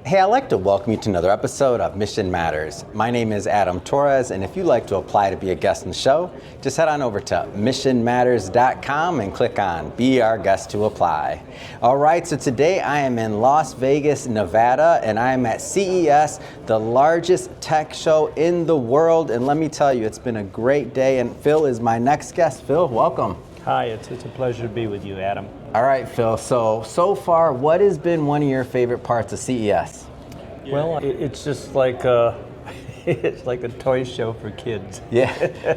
Hey, I'd like to welcome you to another episode of Mission Matters. My name is Adam Torres, and if you'd like to apply to be a guest on the show, just head on over to missionmatters.com and click on Be Our Guest to apply. All right, so today I am in Las Vegas, Nevada, and I am at CES, the largest tech show in the world. And let me tell you, it's been a great day, and Phil is my next guest. Phil, welcome. Hi, it's a pleasure to be with you, Adam. All right, Phil, so far, what has been one of your favorite parts of CES? Well, it's just like it's like a toy show for kids. Yeah.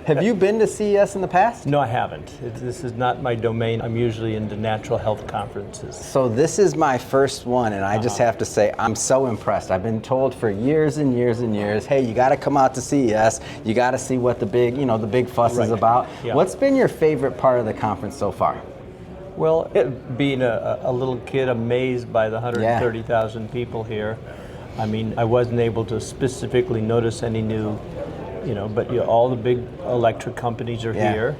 Have you been to CES in the past? No, I haven't. This is not my domain. I'm usually into natural health conferences. So this is my first one, and I just have to say, I'm so impressed. I've been told for years and years and years, hey, you got to come out to CES. You got to see what the big fuss is about. Yeah. What's been your favorite part of the conference so far? Well, being a little kid amazed by the 130,000 people here. I mean, I wasn't able to specifically notice any new, but all the big electric companies are here.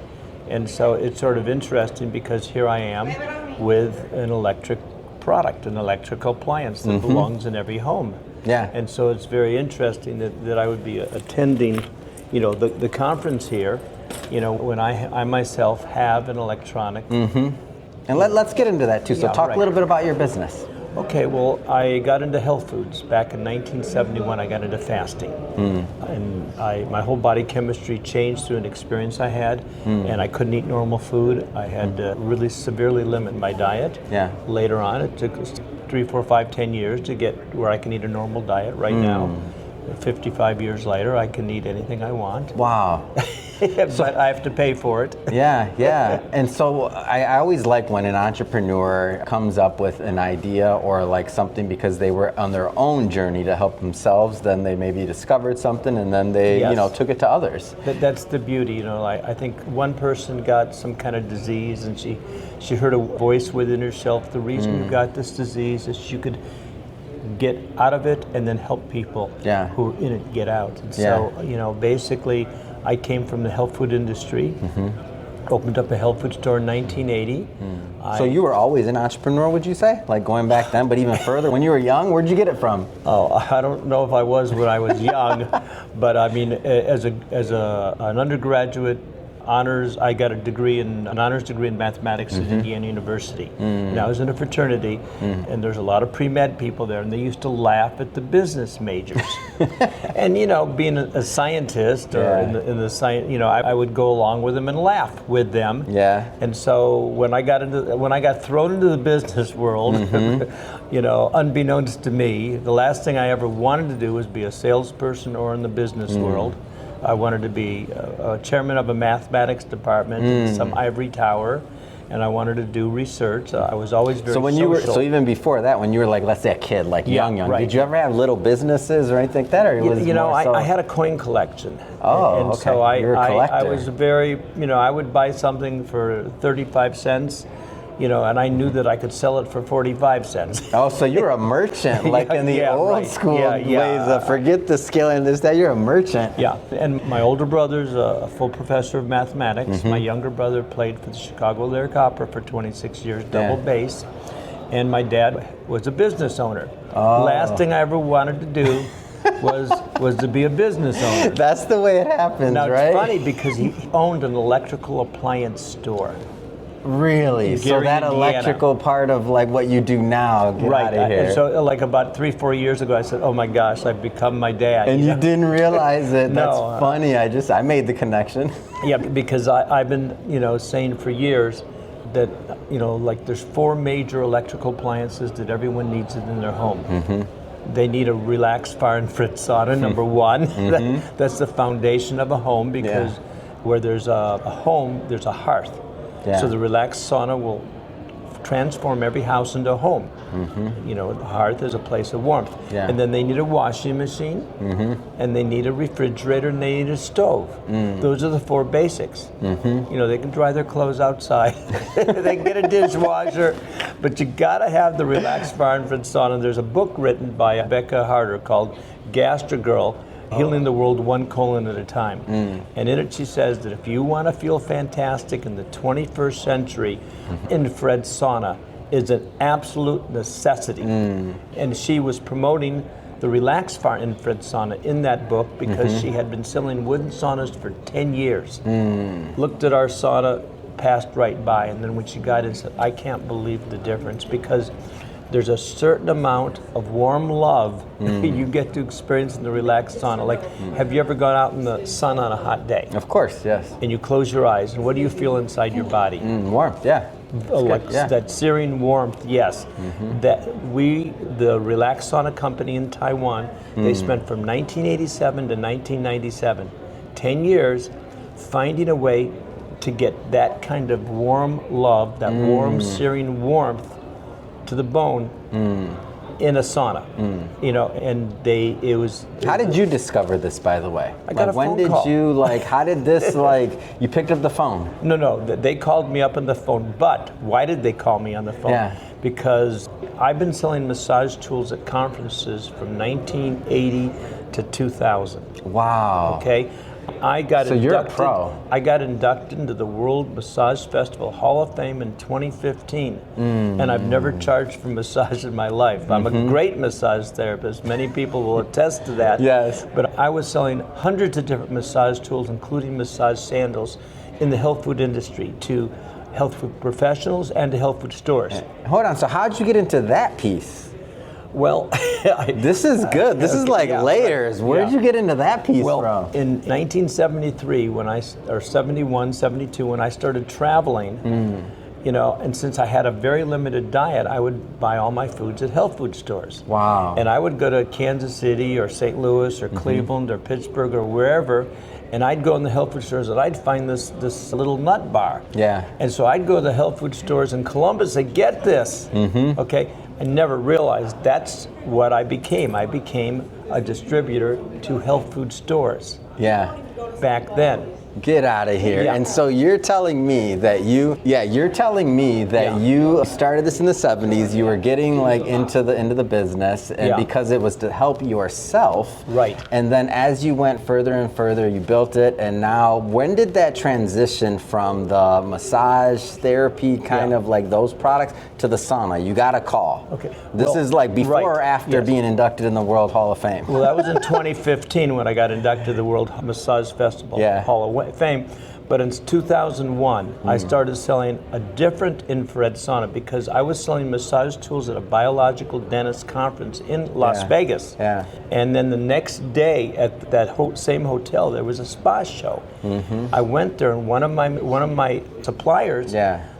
And so it's sort of interesting because here I am with an electric product, an electrical appliance that belongs in every home. Yeah. And so it's very interesting that I would be attending, the conference here, when I myself have an electronic. And let's get into that too. So talk a little bit about your business. Okay, well, I got into health foods. Back in 1971, I got into fasting. And my whole body chemistry changed through an experience I had, and I couldn't eat normal food. I had to really severely limit my diet. Yeah. Later on, it took 3, 4, 5, 10 years to get where I can eat a normal diet. Right now, 55 years later, I can eat anything I want. Wow. But I have to pay for it. Yeah. And so I always like when an entrepreneur comes up with an idea or like something because they were on their own journey to help themselves, then they maybe discovered something and then they, took it to others. That's the beauty, I think one person got some kind of disease and she heard a voice within herself. The reason you got this disease is you could get out of it and then help people who are in it get out. And so, basically, I came from the health food industry, opened up a health food store in 1980. So you were always an entrepreneur, would you say? Like going back then, but even further, when you were young, where'd you get it from? Oh, I don't know if I was when I was young, but I mean, as an undergraduate honors, I got an honors degree in mathematics at Indiana University. And I was in a fraternity, and there's a lot of pre-med people there, and they used to laugh at the business majors. And being a scientist or in the science, I would go along with them and laugh with them. Yeah. And so when I got thrown into the business world, unbeknownst to me, the last thing I ever wanted to do was be a salesperson or in the business world. I wanted to be a chairman of a mathematics department in some ivory tower, and I wanted to do research. I was always very social. So even before that, when you were like, let's say a kid, like young, did you ever have little businesses or anything like that, or was I had a coin collection. Oh, and so you're a collector. I was very, I would buy something for 35 cents. And I knew that I could sell it for 45 cents. Oh, so you're a merchant, like in the old school ways of forget the skill and this, that, you're a merchant. Yeah, and my older brother's a full professor of mathematics. My younger brother played for the Chicago Lyric Opera for 26 years, double bass. And my dad was a business owner. Oh. Last thing I ever wanted to do was to be a business owner. That's the way it happens, now, right? It's funny because he owned an electrical appliance store. Really? So that electrical part of like what you do now, get out of here. And so like about 3-4 years ago, I said, oh my gosh, I've become my dad. And you didn't realize it. No, that's funny. I made the connection. Yeah, because I've been, saying for years that, like there's 4 major electrical appliances that everyone needs in their home. They need a relaxed fire infrared sauna, number one. That's the foundation of a home because where there's a home, there's a hearth. Yeah. So the relaxed sauna will transform every house into a home. The hearth is a place of warmth. Yeah. And then they need a washing machine, and they need a refrigerator, and they need a stove. Those are the 4 basics. They can dry their clothes outside. They can get a dishwasher, but you gotta have the relaxed fire infrared sauna. There's a book written by Becca Harder called Gastro Girl, Healing the World One Colon at a Time. And in it she says that if you want to feel fantastic in the 21st century, infrared sauna is an absolute necessity. And she was promoting the Relax Far Infrared Sauna in that book because she had been selling wooden saunas for 10 years. Looked at our sauna, passed right by, and then when she got in, said, I can't believe the difference, because there's a certain amount of warm love you get to experience in the relaxed sauna. Like, have you ever gone out in the sun on a hot day? Of course, yes. And you close your eyes, and what do you feel inside your body? Warmth, yeah. Like that searing warmth, yes. That the Relax Sauna Company in Taiwan, they spent from 1987 to 1997, 10 years, finding a way to get that kind of warm love, that warm, searing warmth to the bone in a sauna. You know, and it was. How did you discover this, by the way? I got a phone call. How did this, you picked up the phone? No, they called me up on the phone, but why did they call me on the phone? Yeah. Because I've been selling massage tools at conferences from 1980 to 2000. Wow. Okay? I got inducted, you're a pro. I got inducted into the World Massage Festival Hall of Fame in 2015, and I've never charged for massage in my life. I'm a great massage therapist. Many people will attest to that. Yes. But I was selling hundreds of different massage tools, including massage sandals, in the health food industry to health food professionals and to health food stores. Hold on, so how'd you get into that piece? Well, this is good. This is like layers. Where'd you get into that piece from? In 1973, or 71, 72, when I started traveling, you know, and since I had a very limited diet, I would buy all my foods at health food stores. Wow. And I would go to Kansas City or St. Louis or Cleveland or Pittsburgh or wherever, and I'd go in the health food stores and I'd find this little nut bar. Yeah. And so I'd go to the health food stores in Columbus and get this. Okay. I never realized that's what I became. I became a distributor to health food stores. Yeah. Back then. Get out of here. Yeah. And so you're telling me that you started this in the 70s, you were getting into the business, and because it was to help yourself. Right. And then as you went further and further, you built it, and now when did that transition from the massage therapy kind of like those products to the sauna? You got a call. Okay. This is like before or after being inducted in the World Hall of Fame? Well, that was in 2015 when I got inducted to the World Massage Festival Hall of Fame. But in 2001, I started selling a different infrared sauna because I was selling massage tools at a biological dentist conference in Las Vegas. Yeah. And then the next day at that same hotel, there was a spa show. I went there, and one of my suppliers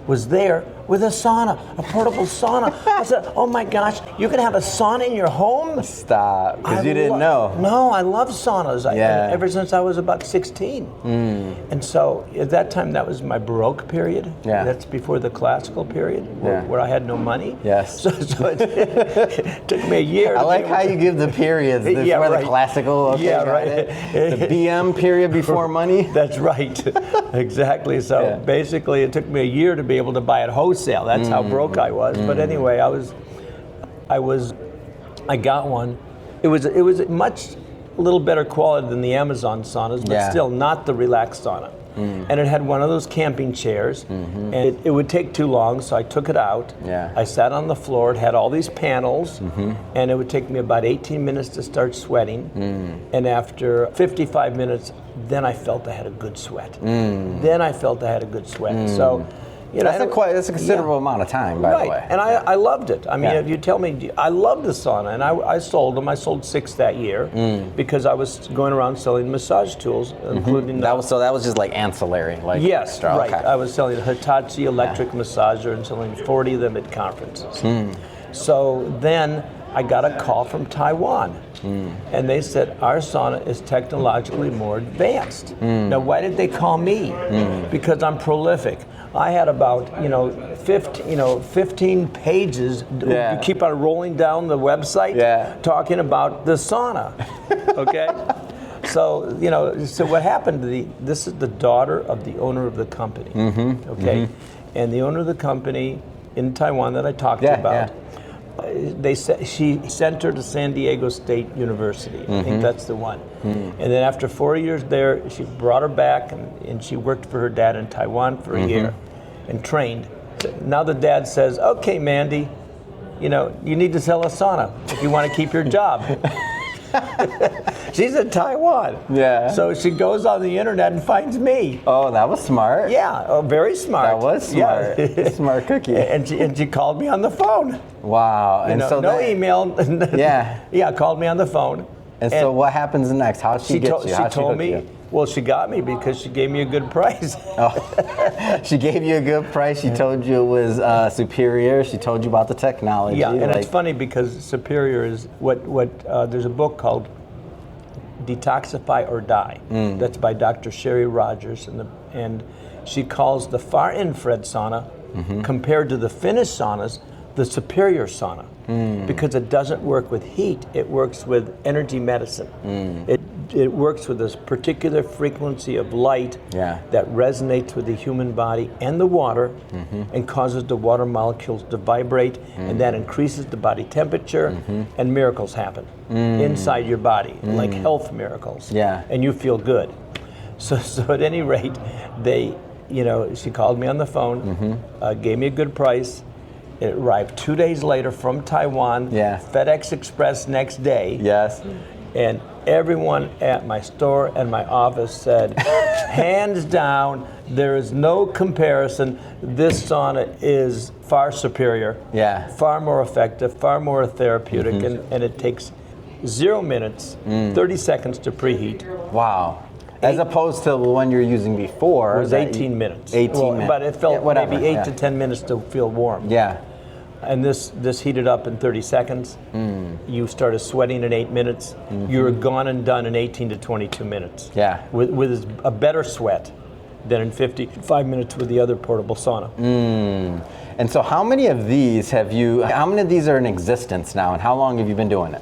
was there with a sauna, a portable sauna. I said, oh my gosh, you can have a sauna in your home? Stop, because you didn't know. No, I love saunas. Ever since I was about 16. And so at that time, that was my Baroque period. Yeah. That's before the classical period, where I had no money. Yes. So it took me a year. I like how you give the periods before the classical. Okay, right. The BM period before money. That's right. Exactly. So basically, it took me a year to be able to buy it wholesale. That's how broke I was. But anyway, I got one. It was much a little better quality than the Amazon saunas, but still not the relaxed sauna. And it had one of those camping chairs, and it would take too long, so I took it out. I sat on the floor. It had all these panels, and it would take me about 18 minutes to start sweating. And after 55 minutes, then I felt I had a good sweat. So, you know, that's a considerable amount of time, by the way. And I loved it. I mean, if you tell me, I loved the sauna, and I sold them. I sold 6 that year because I was going around selling massage tools, including that was just like ancillary, extra. Right. Okay. I was selling a Hitachi electric massager and selling 40 of them at conferences. So then I got a call from Taiwan. And they said, our sauna is technologically more advanced. Now, why did they call me? Because I'm prolific. I had about 15 pages. You keep on rolling down the website talking about the sauna. Okay. So what happened? This is the daughter of the owner of the company. Okay, and the owner of the company in Taiwan that I talked about. She sent her to San Diego State University. I think that's the one. And then after 4 years there, she brought her back, and she worked for her dad in Taiwan for a year and trained. now the dad says, okay, Mandy, you know, you need to sell a sauna if you want to keep your job. She's in Taiwan. Yeah. So she goes on the internet and finds me. Oh, that was smart. Yeah, oh, very smart. That was smart. Yeah. Smart cookie. And she called me on the phone. Wow. And so no email. Yeah. Yeah, called me on the phone. And so what happens next? How'd she get you? She told me, well, she got me because she gave me a good price. Oh. She gave you a good price. She told you it was superior. She told you about the technology. Yeah, and it's funny because superior is there's a book called Detoxify or Die. That's by Dr. Sherry Rogers, and she calls the far infrared sauna compared to the Finnish saunas the superior sauna because it doesn't work with heat. It works with energy medicine. It works with this particular frequency of light that resonates with the human body and the water and causes the water molecules to vibrate, and that increases the body temperature, and miracles happen inside your body, like health miracles. Yeah. And you feel good. So at any rate, she called me on the phone, gave me a good price. It arrived 2 days later from Taiwan, FedEx Express next day. Yes. And everyone at my store and my office said, hands down, there is no comparison. This sauna is far superior, far more effective, far more therapeutic, and it takes 0 minutes, 30 seconds to preheat. Wow. As opposed to the one you're using before. It was 18 minutes. 18 minutes. But it felt maybe 8 to 10 minutes to feel warm. Yeah. And this heated up in 30 seconds. You started sweating in 8 minutes. You're gone and done in 18 to 22 minutes. Yeah. With a better sweat than in 55 minutes with the other portable sauna. And so how many of these are in existence now, and how long have you been doing it?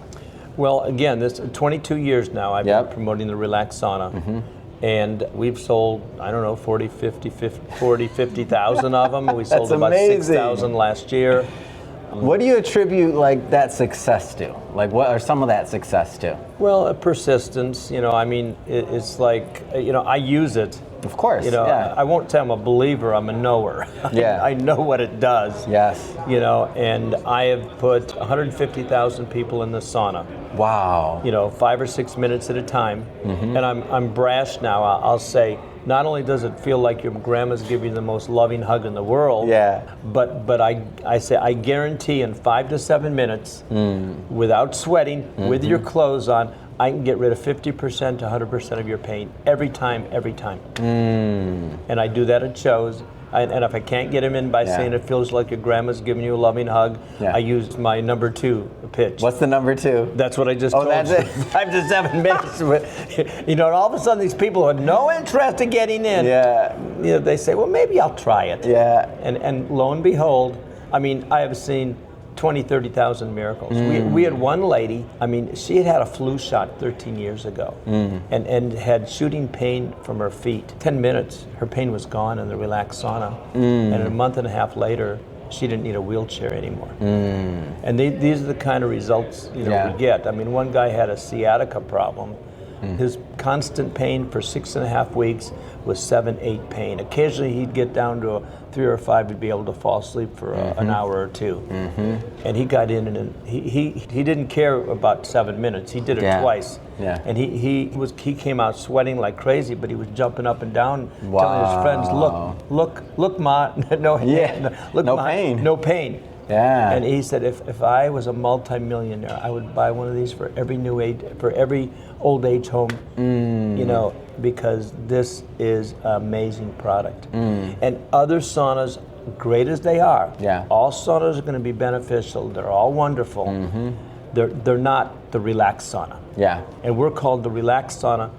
Well, again, this 22 years now I've been promoting the relaxed sauna. And we've sold, I don't know, 50,000 of them. We sold about 6,000 last year. What do you attribute that success to? What are some of that success to? Well, persistence. It's like, I use it. Of course. I won't say I'm a believer. I'm a knower. Yeah. I know what it does. Yes. And I have put 150,000 people in the sauna. Wow. 5 or 6 minutes at a time. And I'm brash now. I'll say, not only does it feel like your grandma's giving you the most loving hug in the world, but I say I guarantee in 5 to 7 minutes, without sweating, with your clothes on, I can get rid of 50% to 100% of your pain every time. And I do that at shows. And if I can't get him in by saying it feels like your grandma's giving you a loving hug, I use my number 2 pitch. What's the number 2? That's what I just told you. That's it. 5 to 7 minutes. And all of a sudden these people have no interest in getting in. They say, well, maybe I'll try it. And lo and behold, I have seen 20, 30,000 miracles. We had one lady, she had a flu shot 13 years ago and had shooting pain from her feet. 10 minutes, her pain was gone in the relaxed sauna. And a month and a half later, she didn't need a wheelchair anymore. And these are the kind of results we get. One guy had a sciatica problem. His constant pain for 6.5 weeks was 7-8 pain. Occasionally he'd get down to a 3 or 5, he'd be able to fall asleep for an hour or two. And he got in and he didn't care about 7 minutes. He did it twice. And he came out sweating like crazy, but he was jumping up and down, telling his friends, look, Ma, no pain. No pain. Yeah. And he said, if I was a multimillionaire, I would buy one of these for every old age home, because this is an amazing product. And other saunas, great as they are, all saunas are going to be beneficial. They're all wonderful. They're not the relaxed sauna. And we're called the relaxed sauna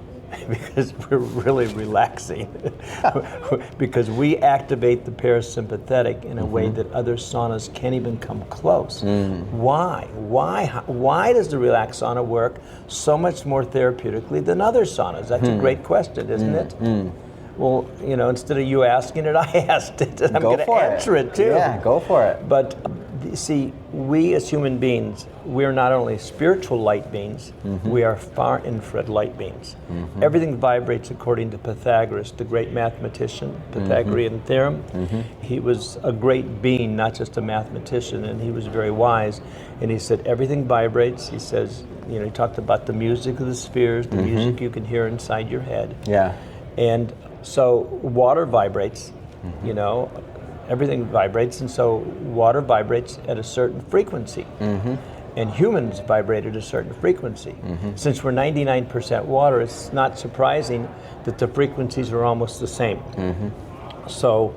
because we're really relaxing. Because we activate the parasympathetic in a way that other saunas can't even come close. Why? Why does the relaxed sauna work so much more therapeutically than other saunas? That's a great question, isn't it? Well, instead of you asking it, I asked it, and I'm going to answer it too. Yeah, go for it. But See, we as human beings, we're not only spiritual light beings, we are far infrared light beings. Everything vibrates according to Pythagoras, the great mathematician, Pythagorean theorem. He was a great being, not just a mathematician, and he was very wise. And he said, everything vibrates. He says, you know, he talked about the music of the spheres, the music you can hear inside your head. Yeah. And so water vibrates, you know, everything vibrates, and so water vibrates at a certain frequency. And humans vibrate at a certain frequency. Since we're 99% water, it's not surprising that the frequencies are almost the same. So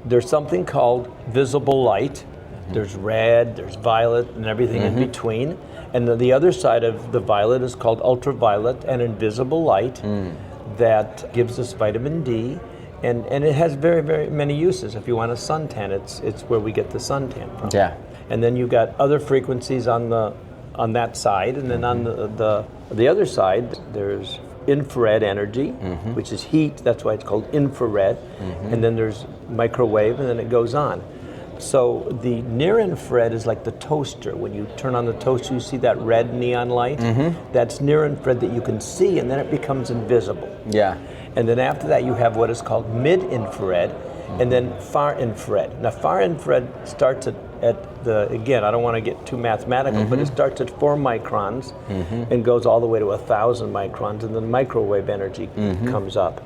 there's something called visible light. There's red, there's violet, and everything in between. And the other side of the violet is called ultraviolet and invisible light that gives us vitamin D. And it has very, very many uses. If you want a suntan, it's where we get the suntan from. Yeah. And then you've got other frequencies on that side, and then on the other side, there's infrared energy, which is heat. That's why it's called infrared. And then there's microwave, and then it goes on. So the near infrared is like the toaster. When you turn on the toaster, you see that red neon light. That's near infrared that you can see, and then it becomes invisible. Yeah. And then after that, you have what is called mid-infrared, and then far infrared. Now, far infrared starts at the, again, I don't want to get too mathematical, but it starts at 4 microns and goes all the way to 1,000 microns, and then microwave energy comes up.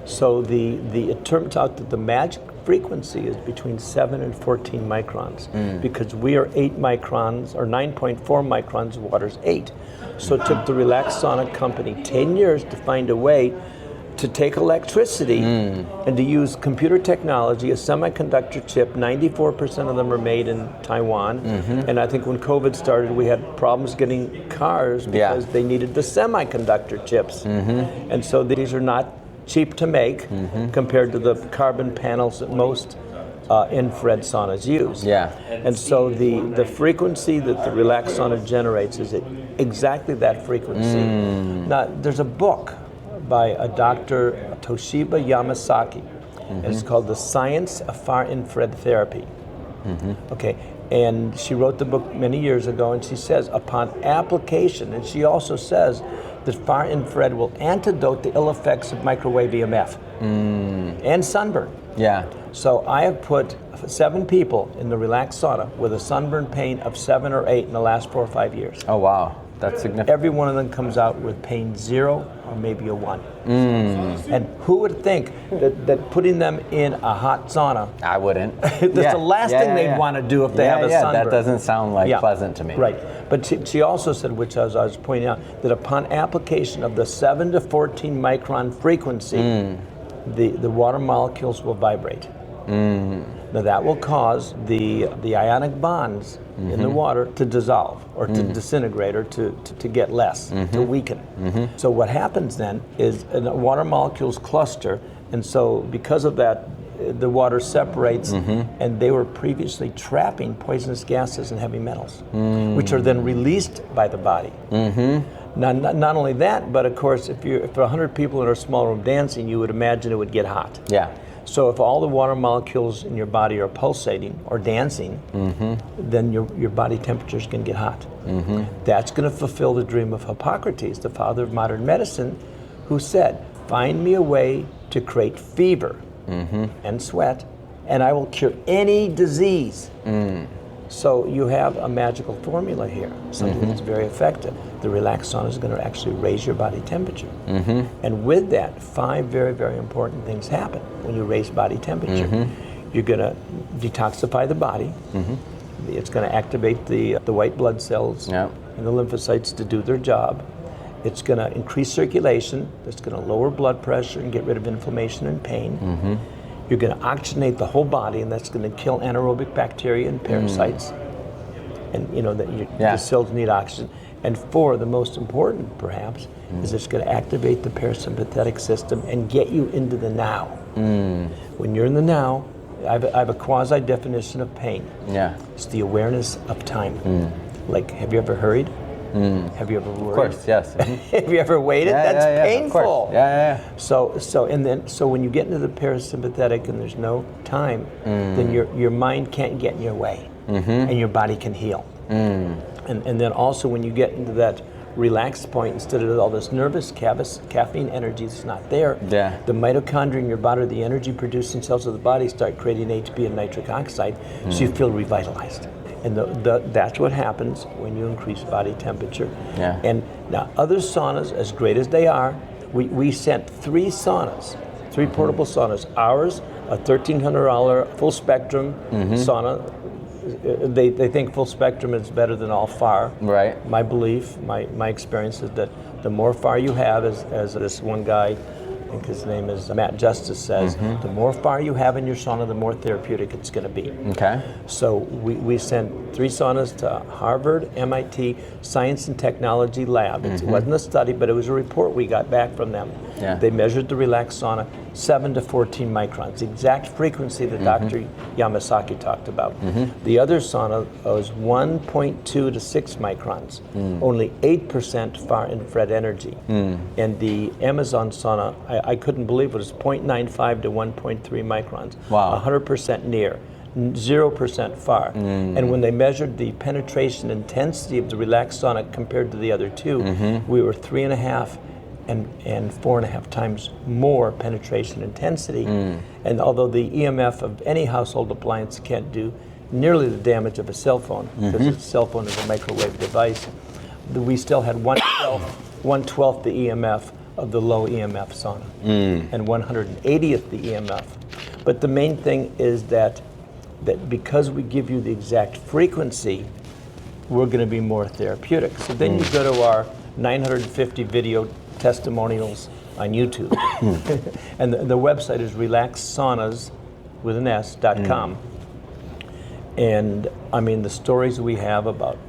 So it turns out that the magic frequency is between 7 and 14 microns because we are 8 microns, or 9.4 microns, water's 8. So it took the Relax Sauna company 10 years to find a way to take electricity and to use computer technology, a semiconductor chip. 94% of them are made in Taiwan. And I think when COVID started, we had problems getting cars because they needed the semiconductor chips. And so these are not cheap to make compared to the carbon panels that most infrared saunas use. And so the frequency that the Relax Sauna generates is exactly that frequency. Now, there's a book by a Dr. Toshiba Yamasaki. And it's called The Science of Far Infrared Therapy. Okay, and she wrote the book many years ago, and she says upon application, and she also says that far infrared will antidote the ill effects of microwave EMF and sunburn. So I have put 7 people in the Relax Sauna with a sunburn pain of 7 or 8 in the last 4 or 5 years. Oh, wow. That's significant. Every one of them comes out with pain 0 or maybe a 1. And who would think that putting them in a hot sauna, I wouldn't. that's the last thing they'd want to do if they have a sunburn. That doesn't sound like pleasant to me. Right. But she also said, which I was pointing out, that upon application of the 7 to 14 micron frequency, the water molecules will vibrate. Now that will cause the ionic bonds in the water to dissolve or to disintegrate or to get less, to weaken. So what happens then is the water molecules cluster, and so because of that, the water separates, and they were previously trapping poisonous gases and heavy metals, which are then released by the body. Now, not only that, but of course, if 100 people in a small room dancing, you would imagine it would get hot. So if all the water molecules in your body are pulsating or dancing, then your body temperature is going to get hot. That's going to fulfill the dream of Hippocrates, the father of modern medicine, who said, find me a way to create fever and sweat, and I will cure any disease. So you have a magical formula here, something that's very effective. The Relax Sauna is going to actually raise your body temperature. And with that, 5 very, very important things happen when you raise body temperature. You're going to detoxify the body. It's going to activate the white blood cells and the lymphocytes to do their job. It's going to increase circulation. It's going to lower blood pressure and get rid of inflammation and pain. You're going to oxygenate the whole body, and that's going to kill anaerobic bacteria and parasites. And you know that the cells need oxygen. And 4, the most important perhaps, is it's going to activate the parasympathetic system and get you into the now. When you're in the now, I have a quasi definition of pain. It's the awareness of time. Like, have you ever hurried? Have you ever worried? Of course, yes. Have you ever waited? That's painful. So when you get into the parasympathetic and there's no time, then your mind can't get in your way. and your body can heal. And then also when you get into that relaxed point, instead of all this nervous caffeine energy that's not there, the mitochondria in your body, the energy producing cells of the body, start creating ATP and nitric oxide, so you feel revitalized. And that's what happens when you increase body temperature. And now other saunas, as great as they are, we sent 3 saunas, 3 portable saunas. Ours, a $1,300 full spectrum sauna. They think full spectrum is better than all far. Right. My belief, my experience is that the more far you have, as this one guy, I think his name is Matt Justice, says, the more far you have in your sauna, the more therapeutic it's going to be. Okay. So we sent 3 saunas to Harvard, MIT Science and Technology Lab. It wasn't a study, but it was a report we got back from them. They measured the relaxed sauna, 7 to 14 microns, the exact frequency that Dr. Yamasaki talked about. The other sauna was 1.2 to 6 microns, only 8% far infrared energy. And the Amazon sauna, I couldn't believe it was 0.95 to 1.3 microns. Wow. 100% near, 0% far. And when they measured the penetration intensity of the relaxed sauna compared to the other 2, we were 3.5 and 4.5 times more penetration intensity. And although the EMF of any household appliance can't do nearly the damage of a cell phone, because a cell phone is a microwave device, we still had 1/12 the EMF of the low EMF sauna, and 180th the EMF. But the main thing is that because we give you the exact frequency, we're going to be more therapeutic. So then you go to our 950 video testimonials on YouTube. And the website is relaxsaunas.com. And I mean, the stories we have about,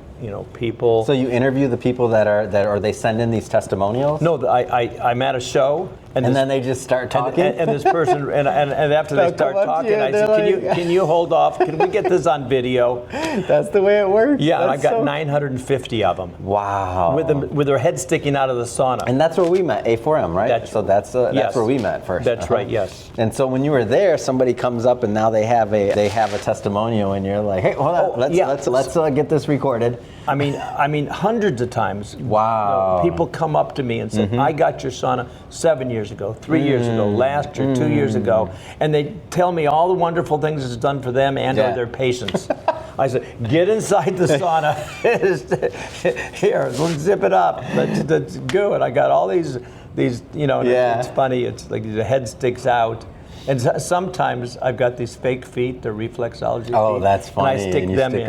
people. So you interview the people or they send in these testimonials? No, I'm at a show. And then they just start talking? And this person, and after they start talking, I said, can you hold off? Can we get this on video? That's the way it works? Yeah, and I got 950 of them. Wow. With their head sticking out of the sauna. And that's where we met, A4M, right? That's where we met first. That's right, yes. And so when you were there, somebody comes up and now they have a testimonial, and you're like, hey, hold on, let's get this recorded. I mean, hundreds of times. Wow. People come up to me and say, I got your sauna 7 years ago, 3 years ago, last year, 2 years ago, and they tell me all the wonderful things it's done for them and or their patients. I said, get inside the sauna. Here, let's zip it up. Let's go. And I got all these. It's funny. It's like the head sticks out. And sometimes I've got these fake feet, they're reflexology feet. Oh, that's funny. And I stick them in.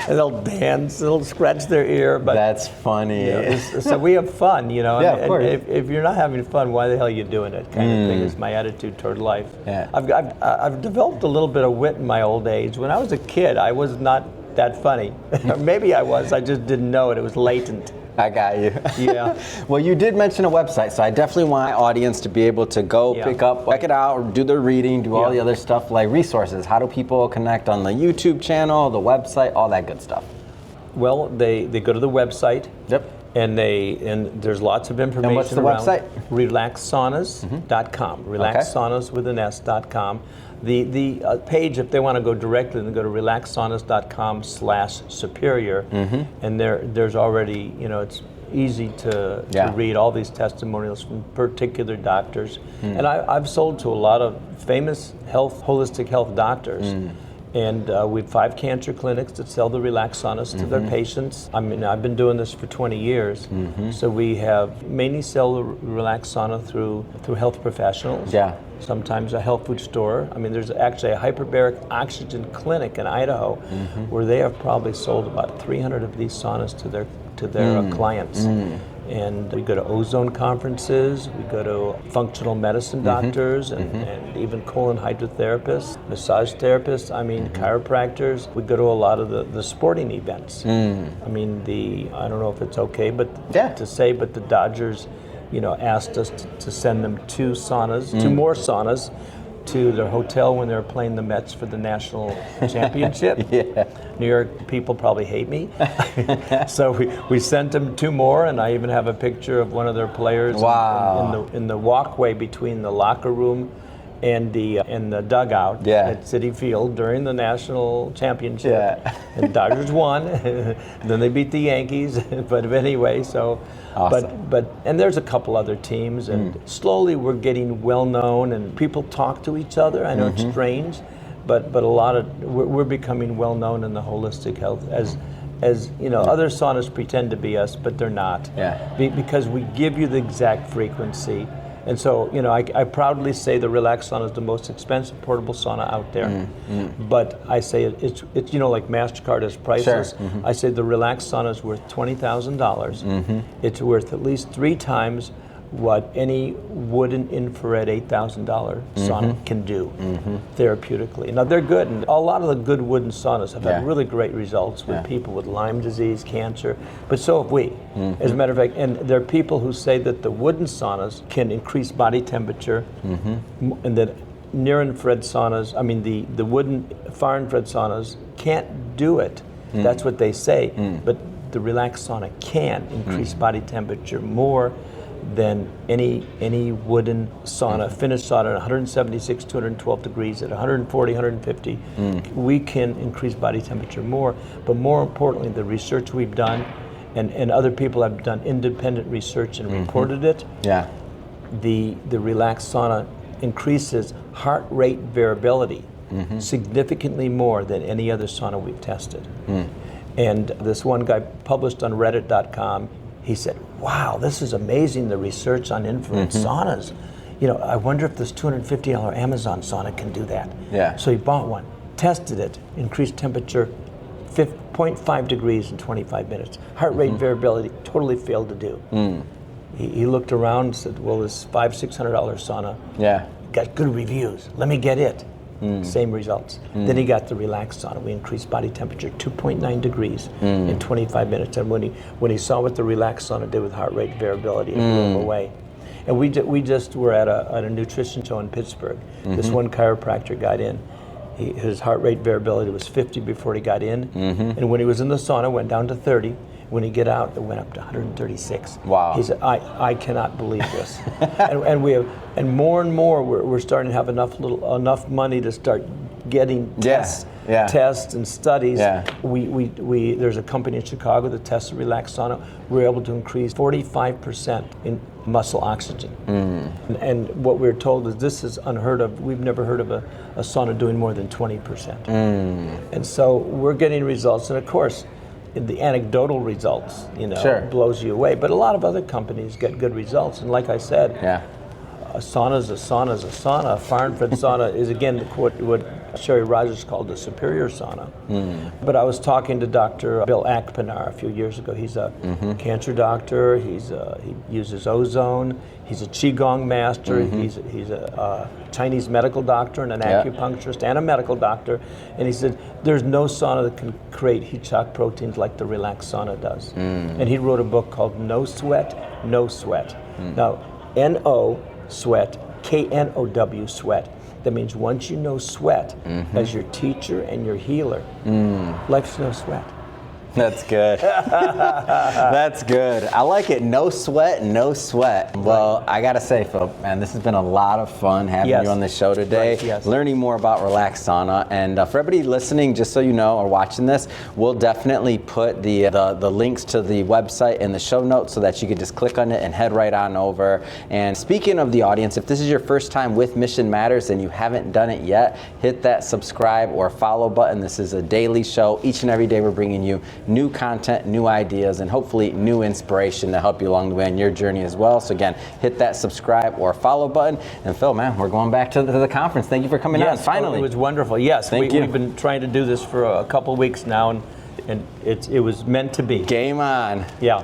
And they'll dance, they'll scratch their ear. But that's funny. So we have fun, Yeah, of course. If you're not having fun, why the hell are you doing it? Kind of thing is my attitude toward life. Yeah. I've developed a little bit of wit in my old age. When I was a kid, I was not that funny. Or maybe I was, I just didn't know it. It was latent. I got you. Yeah. Well, you did mention a website, so I definitely want my audience to be able to go check it out, do their reading, do all the other stuff like resources. How do people connect on the YouTube channel, the website, all that good stuff? Well, they go to the website. Yep. And there's lots of information. And what's the around website? Relaxsaunas.com. Relaxsaunas with an S.com. The page, if they want to go directly, they go to relaxsaunas.com/superior, and there's already, it's easy to read all these testimonials from particular doctors. And I've sold to a lot of famous holistic health doctors. And we have 5 cancer clinics that sell the Relax Saunas to their patients. I mean, I've been doing this for 20 years. So we have mainly sell the Relax Sauna through health professionals. Yeah. Sometimes a health food store. I mean, there's actually a hyperbaric oxygen clinic in Idaho where they have probably sold about 300 of these saunas to their clients. And we go to ozone conferences, we go to functional medicine doctors, and even colon hydrotherapists, massage therapists, chiropractors. We go to a lot of the sporting events. I mean, I don't know if it's okay to say, but the Dodgers, asked us to send them 2 more saunas, to their hotel when they were playing the Mets for the national championship. New York people probably hate me. So we sent them 2 more, and I even have a picture of one of their players in the walkway between the locker room and the dugout at Citi Field during the national championship. Yeah. And Dodgers won. Then they beat the Yankees. But anyway, so awesome. but and there's a couple other teams, and slowly we're getting well known, and people talk to each other. I know it's strange, but a lot of we're becoming well known in the holistic health as you know, other saunas pretend to be us, but they're not. Yeah. Because we give you the exact frequency. And so, you know, I proudly say the Relax sauna is the most expensive portable sauna out there. But I say it's you know, like MasterCard is priceless. Sure. I say the Relax sauna is worth $20,000. It's worth at least 3 times what any wooden infrared $8,000 sauna can do therapeutically. Now they're good, and a lot of the good wooden saunas have had really great results with people with Lyme disease, cancer, but so have we. As a matter of fact, and there are people who say that the wooden saunas can increase body temperature, and that near-infrared saunas, I mean the wooden far-infrared saunas can't do it. That's what they say, but the Relax sauna can increase body temperature more than any wooden sauna, finished sauna at 176, 212 degrees, at 140, 150. We can increase body temperature more, but more importantly, the research we've done, and other people have done independent research and reported it. Yeah. The Relax sauna increases heart rate variability significantly more than any other sauna we've tested. And this one guy published on Reddit.com, he said, wow, this is amazing, the research on infrared saunas. You know, I wonder if this $250 Amazon sauna can do that. Yeah. So he bought one, tested it, increased temperature 0.5 degrees in 25 minutes. Heart rate variability totally failed to do. He looked around and said, well, this $500-600 sauna got good reviews. Let me get it. Same results. Then he got the Relax sauna. We increased body temperature 2.9 degrees in 25 minutes. And when he saw what the Relax sauna did with heart rate variability, it blew him away. And we just were at a nutrition show in Pittsburgh. This one chiropractor got in. His heart rate variability was 50 before he got in, and when he was in the sauna, it went down to 30. When he get out, it went up to 136. Wow! He said, "I cannot believe this," and we have, and more we're starting to have enough money to start getting tests and studies. We there's a company in Chicago that tests the Relax sauna. We're able to increase 45% in muscle oxygen. And what we're told is this is unheard of. We've never heard of a sauna doing more than 20%. And so we're getting results, and of course, the anecdotal results, you know, blows you away. But a lot of other companies get good results, and like I said, a sauna is a sauna is a sauna. A far-infrared sauna is, again, what Sherry Rogers called a superior sauna. But I was talking to Dr. Bill Akpinar a few years ago. He's a cancer doctor. He uses ozone. He's a Qigong master. He's a Chinese medical doctor and an acupuncturist and a medical doctor. And he said, there's no sauna that can create heat shock proteins like the Relax sauna does. And he wrote a book called No Sweat, No Sweat. Now, N-O, sweat, K-N-O-W, sweat. That means once you know sweat as your teacher and your healer, life's no sweat. That's good. That's good. I like it. No sweat, no sweat. Well, I got to say, Phillip, man, this has been a lot of fun having you on the show today, learning more about Relax Sauna. And for everybody listening, just so you know, or watching this, we'll definitely put the links to the website in the show notes so that you can just click on it and head right on over. And speaking of the audience, if this is your first time with Mission Matters and you haven't done it yet, hit that subscribe or follow button. This is a daily show. Each and every day we're bringing you new content, new ideas, and hopefully new inspiration to help you along the way on your journey as well. So again, hit that subscribe or follow button. And Phil, man, we're going back to the conference. Thank you for coming on, finally. It was wonderful. Yes, Thank you. We've been trying to do this for a couple weeks now, and it was meant to be. Game on. Yeah.